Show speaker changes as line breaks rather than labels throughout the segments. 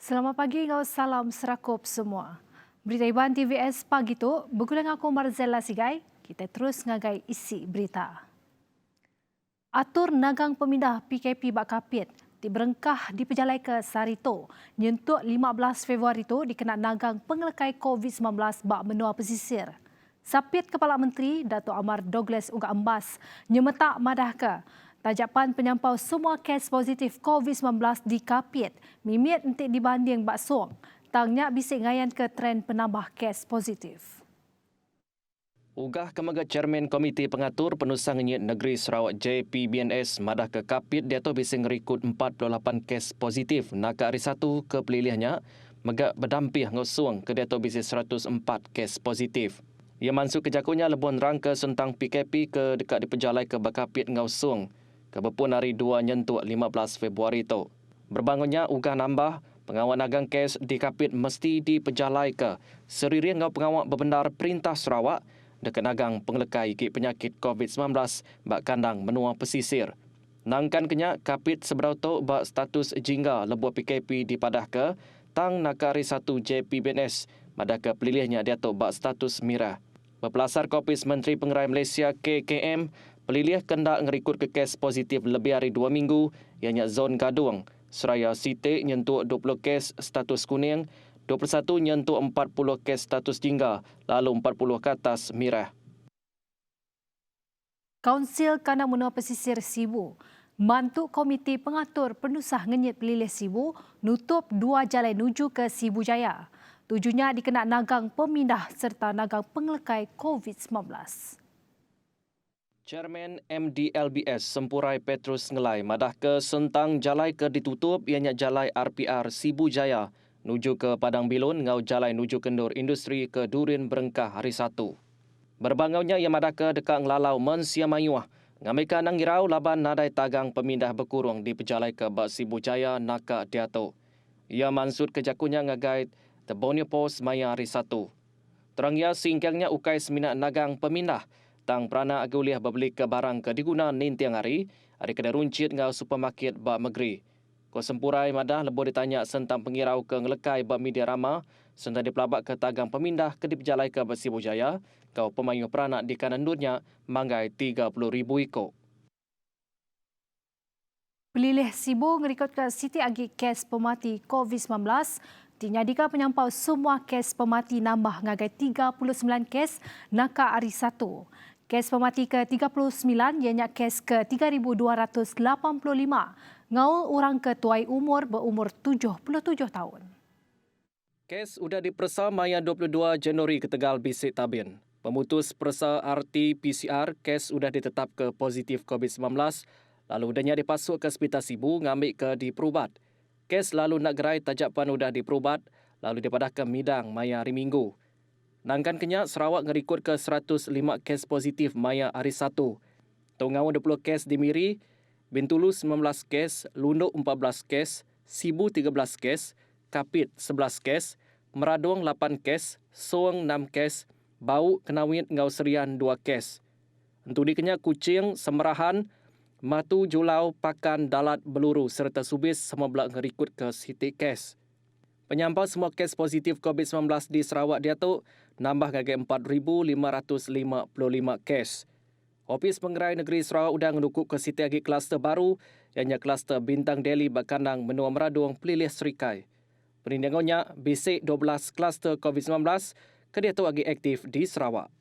Selamat pagi, ngau salam serakup semua. Berita Iban TVS pagi tu, bergulang aku Marzella Sigai, kita terus ngagai isi berita. Atur nagang pemindah PKP Bak Kapit diberengkah di Pejalai ke Sarito. Nyentuk 15 Februari tu dikena nagang pengelekai COVID-19 bak menua pesisir. Sapit Kepala Menteri Dato' Amar Douglas Uga Embas nyemetak madah ke tajapan penyampau semua kes positif COVID-19 di Kapit mimit entik dibanding bak Suang. Tangnya bisik ngayan ke tren penambah kes positif.
Ugah kemaga Chairman Komiti Pengatur Penusang Nyet Negeri Sarawak JPBNS madah ke Kapit dia tu bisa ngerikut 48 kes positif naka hari 1 ke pelilihnya megak berdampih ngosung ke dia tu bisa 104 kes positif. Ia masuk ke jakunya lebon rangka sentang PKP ke dekat di Pejalai ke Bakapit ngosung ke bepun hari 2 nyentuk 15 Februari tu. Berbangunnya ugah nambah pengawal nagang kes di Kapit mesti di Pejalai ke seriri ngau pengawal berbendar Perintah Sarawak dekat nagang pengelekai ki penyakit COVID-19 bak kandang menua pesisir. Nangkan kenyak Kapit seberau tu bak status jingga lebuh PKP dipadah ke tang nakari 1 JPBNS madah ke pelilihnya dia tu bak status merah. Berpelasar Kopis Menteri Pengerai Malaysia KKM, pelilih kendak ngerikut ke kes positif lebih hari 2 minggu ianya zon gaduang. Seraya Siti nyentuh 20 kes status kuning, 21 nyentuh 40 kes status jingga, lalu 40 ke atas merah.
Kaunsil Kandang Menua Pesisir Sibu, mantuk Komiti Pengatur Penusah Ngenyit Pelilih Sibu, nutup 2 jalan nuju ke Sibu Jaya. Tujunya dikena nagang pemindah serta nagang pengelekai COVID-19.
Chairman MDLBS Sempurai Petrus Ngelai madah ke sentang jalai ke ditutup ianya jalai RPR Sibu Jaya nuju ke Padang Bilun ngau jalai nuju kendur industri ke Durin Berengkah hari 1. Berbangaunya ia madah ke dekat ngelalau Mensia Mayuah ngamika nangirau laban nadai tagang pemindah berkurung di Pejalai ke Bak Sibu Jaya naka diato. Ia mansud ke jakunya ngagait The Borneo Post Maya hari 1. Terang ia singkangnya ukai seminat nagang pemindah tang perana aguliah berbeli ke barang ke diguna nintiang hari kedai runcit ngau supermarket bak Megri. Ko sempurai madah lebo ditanya sentang pengirau ke ngelekai bak media rama sentang dipelabak ke tagang pemindah ke dipejalai ke Sibu Jaya kau pemayu peranak di kanan durnya manggai 30,000 ikut.
Pelilih Sibu ngerikut ke Siti Agi kes pemati COVID-19, dinyadika penyampau semua kes pemati nambah ngagai 39 kes naka hari 1. Kes pemati ke-39 ianya kes ke-3,285. Ngau orang ketuai umur berumur 77 tahun.
Kes sudah dipersa maya 22 Januari ke Tegal Bisik Tabin. Pemutus persa RT-PCR kes sudah ditetap ke positif COVID-19 lalu udahnya dipasuk ke Hospital Sibu ngambil ke di Perubat. Kes lalu nak gerai tajapan udah di Perubat lalu dipadahkan midang maya hari Minggu. Nangkan kenyak Sarawak ngerikut ke 105 kes positif maya hari 1. Tongau 20 kes di Miri, Bintulu 19 kes, Lunduk 14 kes, Sibu 13 kes, Kapit 11 kes, Meradong 8 kes, Soang 6 kes, Bau Kenawit Ngau Serian 2 kes. Untuk dikenyak Kuching, Semerahan, Matu Julau, Pakan, Dalat, Beluru serta Subis semua belak ngerikut ke Siti kes. Penyampau semua kes positif COVID-19 di Sarawak dia tu nambah ngagai 4,555 kes. Ofis Pengerai Negeri Sarawak udang mendukuk ke Siti Agi kluster baru ianya kluster Bintang Deli Bakandang Menua Meradung Pelilih Serikai. Perindingannya bisik 12 kluster COVID-19 ke dia tu agi aktif di Sarawak.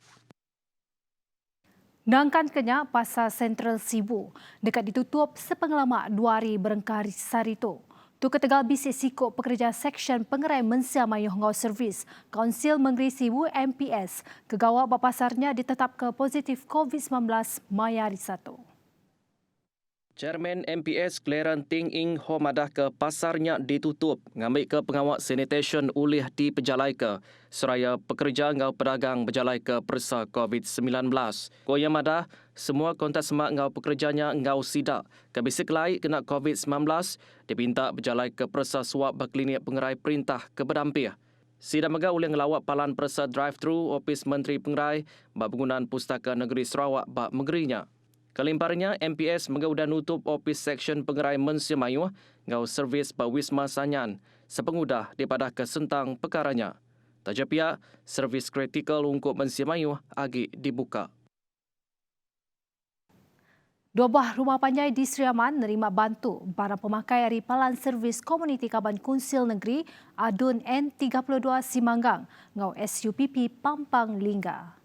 Nangkan kenyak Pasar Sentral Sibu dekat ditutup sepengalamak 2 hari berengkah Sarito. Tu ketegal bisik sikuk pekerja Seksyen Pengerai Mensia Mayuh Ngau Servis, Kaunsil Negeri Sibu MPS, kegawak bapasarnya ditetap ke positif COVID-19 maya hari 1.
Chairman MPS Clarence Ting Ing Ho madah ke pasarnya ditutup ngambil ke pengawak sanitation ulih di Pejalai ke seraya pekerja ngau pedagang berjalai ke persa COVID-19. Koya madah semua kontak semak ngau pekerjanya ngau sidak ke bisik lai kena COVID-19 dipinta berjalai ke persa suap berklinik pengerai perintah ke berdampir. Sida mega ulih ngelawak palan persa drive-thru Ofis Menteri Pengerai bak penggunaan Pustaka Negeri Sarawak bak Megerinya. Kelimparnya, MPS menggaudah nutup opis seksyen pengerai Mensia Mayu ngau servis pa Wisma Sanyan sepengudah daripada kesentang perkaranya. Taja pihak, servis kritikal untuk Mensia Mayu agi dibuka.
Dua buah rumah panjai di Sri Aman nerima bantu para pemakai dari Palan Servis Komuniti Kaban Kunsil Negeri Adun N32 Simanggang ngau SUPP Pampang Lingga.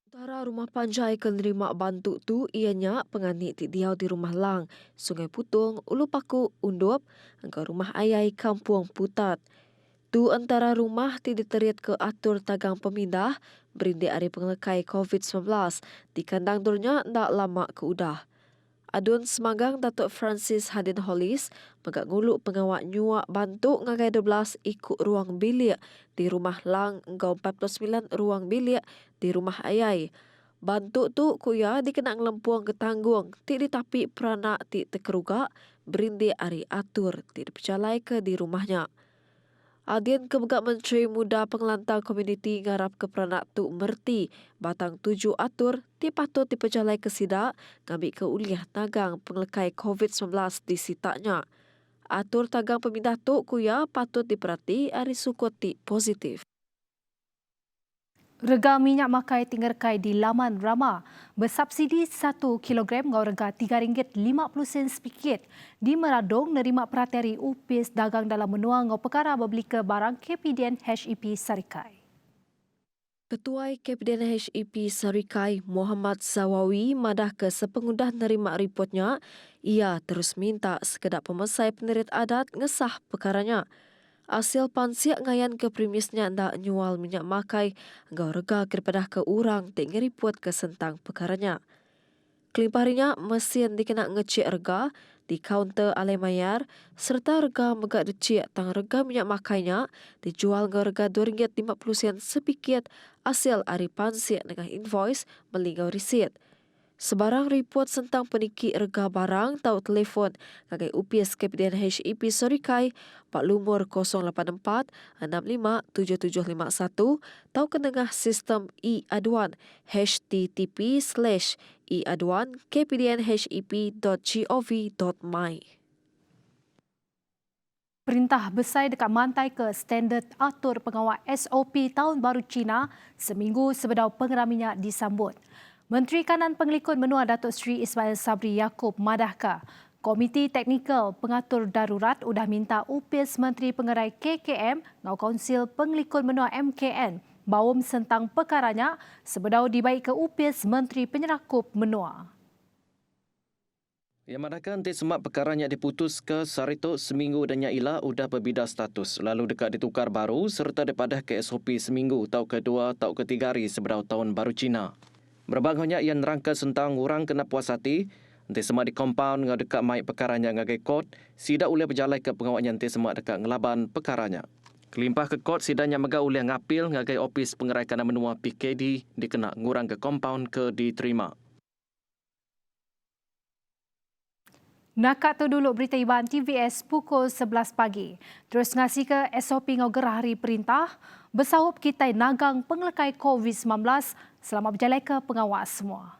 Antara rumah panjai ke nerima bantu tu ianya pengani ti diau di Rumah Lang, Sungai Putung, Ulu Paku, Undup, angka Rumah Ayai Kampung Putat. Tu antara rumah ti diteriat ke atur tagang pemindah berindi hari penglekai COVID-19 di kandang durnya ndak lama ke udah. Adun Semanggang Datuk Francis Hadin Hollis megak nguluk pengawak nyuak bantu ngagai 12 ikut ruang bilik di Rumah Lang engkau 49 ruang bilik di Rumah Ayai. Bantu tu kuya dikena ngelempuang ke tanggung ti ditapi peranak ti tekerugak berindi ari atur ti dipercalai ke di rumahnya. Adien Kebegak Menteri Muda Pengelantang Komuniti ngarap ke peranak tu merti batang 7 atur ti patut diperjalai ke sidak ngambil ke uliah tagang penglekai COVID-19 di sitaknya. Atur tagang pemindah tu kuya patut diperhati ari sukut ti positif.
Rega minyak makai tinggerkai di laman Rama bersubsidi 1 kilogram ngau rega RM3.50 sepikit. Di Meradong nerima perateri upis dagang dalam menua ngau perkara berbeli ke barang KPDN HEP Sarikai.
Ketua KPDN HEP Sarikai Muhammad Sawawi madah ke sepengudah nerima reportnya, ia terus minta sekedar pemesai penerit adat ngesah perkaranya. Asil pansiak ngayan ke premisnya ndak nyual minyak makai engkau rega daripada ke urang tak ngeriput ke sentang perkaranya. Kelimparinya mesin dikena ngecek rega di kaunter alai mayar serta rega megak decik tang rega minyak makainya dijual ngau rega RM2.50 sepikit hasil ari pansiak dengan invoice melingau risit. Sebarang report tentang peniki rega barang tau telefon ngagai UPS KPDN HEP Sarikai Pak Lumur 084 65 7751 tau kenengah sistem e-aduan http://e-aduan kpdnhep.gov.my.
Perintah besar dekat mantai ke standard atur pengawal SOP Tahun Baru Cina seminggu sebedau pengeram minyak disambut. Menteri Kanan Pengelikut Menua Datuk Seri Ismail Sabri Yaakob madahkah Komiti Teknikal Pengatur Darurat udah minta upis Menteri Pengerai KKM ngau Kaunsil Pengelikut Menua MKN bawum sentang perkaranya sebedau dibaik ke upis Menteri Penyerakup Menua.
Yang manakah nanti semak perkaranya diputus ke Sarito seminggu dan Ila udah berbida status. Lalu dekat ditukar baru serta daripada ke SOP seminggu tau kedua tau ketiga hari sebedau Tahun Baru Cina. Berbangnya yang nerangka sentang orang kena puas hati, nanti semak di kompaun ngau dekat mai perkaranya ngagai kot, sidak boleh berjalai ke pengawaknya nanti semak dekat ngelaban perkaranya. Kelimpah ke kot sidanya megah boleh ngapil ngagai opis pengerai kanan menua PKD dikena ngurang ke kompaun ke diterima.
Nakat tu dulu berita Iban TVS pukul 11 pagi. Terus ngasih ke SOP ngau gerah hari perintah, bersahub kita nagang penglekai COVID-19 selamat berjalai ke pengawas semua.